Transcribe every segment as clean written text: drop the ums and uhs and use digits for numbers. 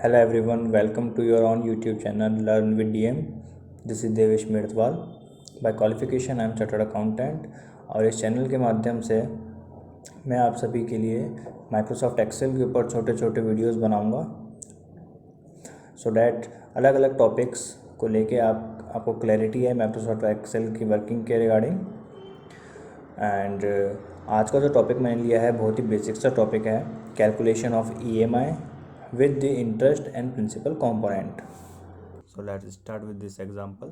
Hello everyone, welcome to your own YouTube channel Learn with DM. This is Devesh Medatwal. By qualification I am chartered accountant और इस channel के माध्यम से मैं आप सभी के लिए माइक्रोसॉफ्ट एक्सेल के ऊपर छोटे छोटे वीडियोस बनाऊंगा सो डैट अलग अलग टॉपिक्स को लेके आपको क्लैरिटी है माइक्रोसॉफ्ट एक्सेल की वर्किंग के रिगार्डिंग. एंड आज का जो टॉपिक मैंने लिया है बहुत ही बेसिक सा टॉपिक है, calculation of EMI with the interest and principal component. So let's start with this example.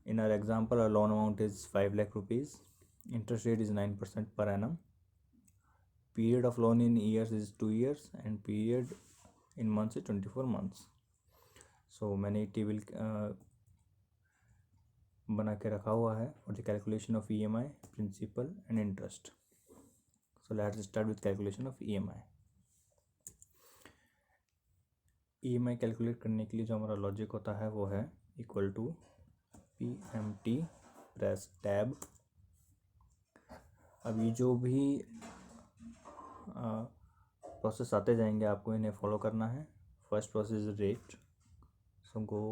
In our example, our loan amount is 5 lakh rupees. Interest rate is 9% per annum. Period of loan in years is 2 years and period in months is 24 months. So मैंने table बना के रखा हुआ है for the calculation of EMI, principal and interest. So let's start with calculation of EMI. EMI calculate करने के लिए जो हमारा लॉजिक होता है वो है equal to PMT press tab. अब ये जो भी प्रोसेस आते जाएंगे आपको इन्हें फॉलो करना है. First process is rate, so go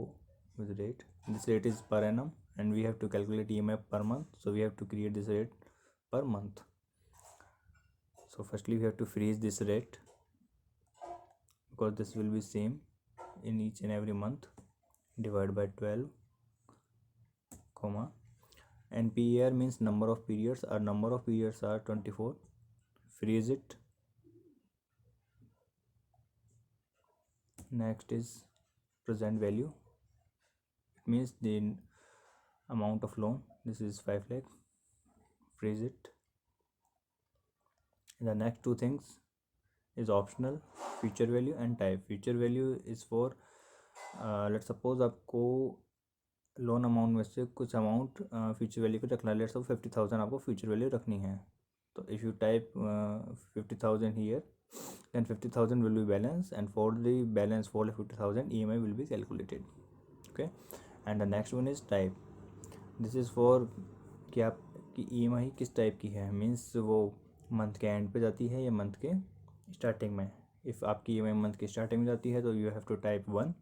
with rate. This rate is per annum and we have to calculate EMI per month, so we have to create this rate per month. So firstly we have to freeze this rate because this will be same in each and every month. Divide by 12 comma, and per means number of periods. Our number of periods are 24. Freeze it. Next is present value. It means the amount of loan. This is 5 lakh. Freeze it. The next two things is optional, future value and type. Future value is for let's suppose आपको loan amount में से कुछ amount future value को रखना है. Let's suppose 50,000 आपको future value रखनी है. तो if you type 50,000 here then 50,000 will be balance, and for the balance for 50,000 EMI will be calculated. Okay, and the next one is type. This is for कि आपकी EMI किस type की है, means वो month के and पे जाती है या मंथ के स्टार्टिंग में. इफ़ आपकी EMI मंथ की स्टार्टिंग में जाती है तो you have to type 1,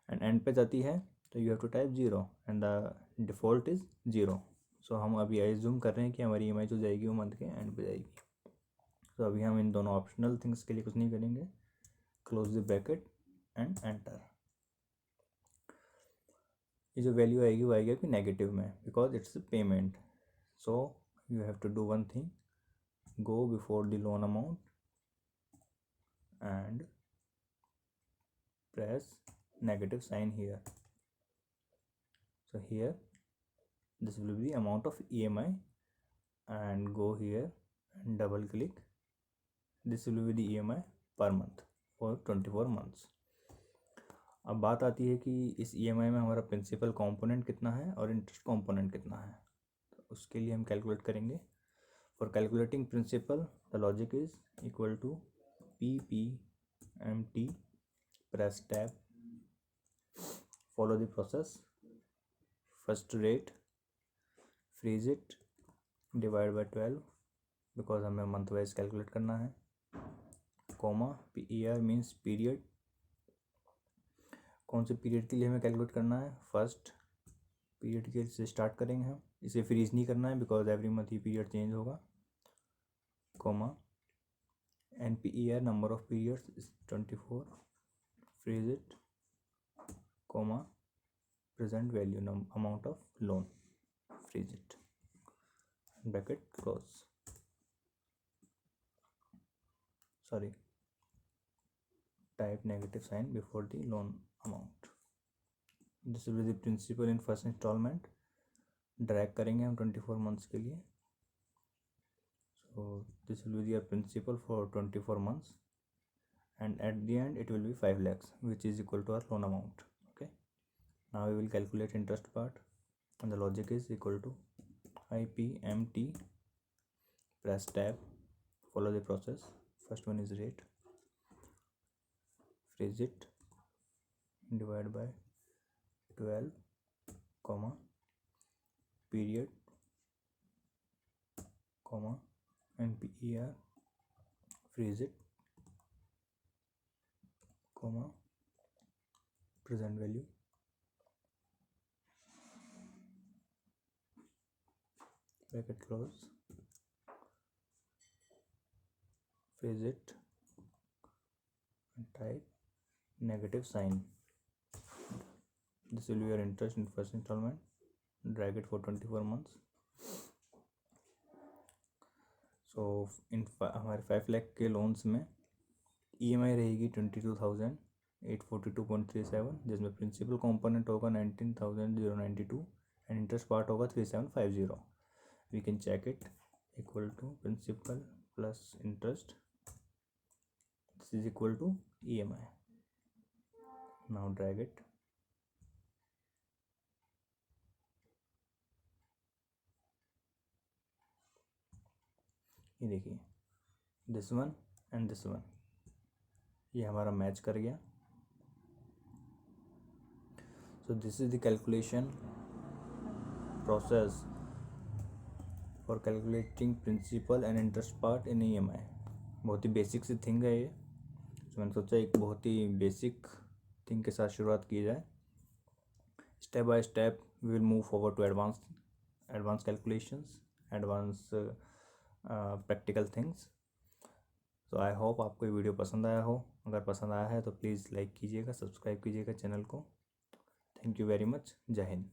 and end पे जाती है तो you have to type 0, and the default is 0. So हम अभी एज्यूम कर रहे हैं कि हमारी EMI जो जाएगी वो मंथ के एंड पे जाएगी. तो अभी हम इन दोनों ऑप्शनल थिंग्स के लिए कुछ नहीं करेंगे. Close the bracket and enter. ये जो वैल्यू आएगी वो आएगी आपकी नेगेटिव में because it's payment. So you have to do one thing, go before the loan amount and press negative sign here. So here this will be the amount of EMI, and go here and double click. This will be the EMI per month for 24 months. अब बात आती है कि इस EMI में हमारा principal component कितना है और इंटरेस्ट कंपोनेंट कितना है. तो उसके लिए हम कैलकुलेट करेंगे. For calculating principal the logic is equal to PPMT press tab, follow the process. First rate, freeze it, divide by 12 because हमें मंथ वाइज कैलकुलेट करना है. Comma, PER means period. कौन से पीरियड के लिए हमें कैलकुलेट करना है, फर्स्ट पीरियड के से स्टार्ट करेंगे हम. इसे फ्रीज नहीं करना है बिकॉज एवरी मंथ ये पीरियड चेंज होगा. Comma, and PER number of periods is 24. Freeze it, comma, present value amount of loan. Freeze it, bracket close. Sorry, type negative sign before the loan amount. This will be the principal in first installment. Drag करेंगे हम 24 months के लिए. So this will be your principal for 24 months, and at the end it will be 5 lakhs which is equal to our loan amount. Okay, now we will calculate interest part, and the logic is equal to IPMT, press tab, follow the process. First one is rate, freeze it, divide by 12 comma, period comma, and PER, freeze it, comma present value bracket close, phase it and type negative sign. This will be your interest in first installment. Drag it for 24 months. सो इन हमारे 5 लाख के loans में EMI रहेगी 22,842.37, जिसमें principal component होगा 19,092 and interest part होगा 3750. We can check it equal to principal plus interest, this is equal to EMI. Now drag it. ये देखिए this one and this one, ये हमारा मैच कर गया. So this is the calculation process for calculating principal and interest part in EMI. बहुत ही basic सी thing है ये, तो मैंने सोचा एक बहुत ही बेसिक थिंग के साथ शुरुआत की जाए. Step by step we will move forward to advance calculations, advance practical things. तो आई होप आपको ये वीडियो पसंद आया हो. अगर पसंद आया है तो प्लीज़ लाइक कीजिएगा, सब्सक्राइब कीजिएगा चैनल को. Thank you very much. जय हिंद.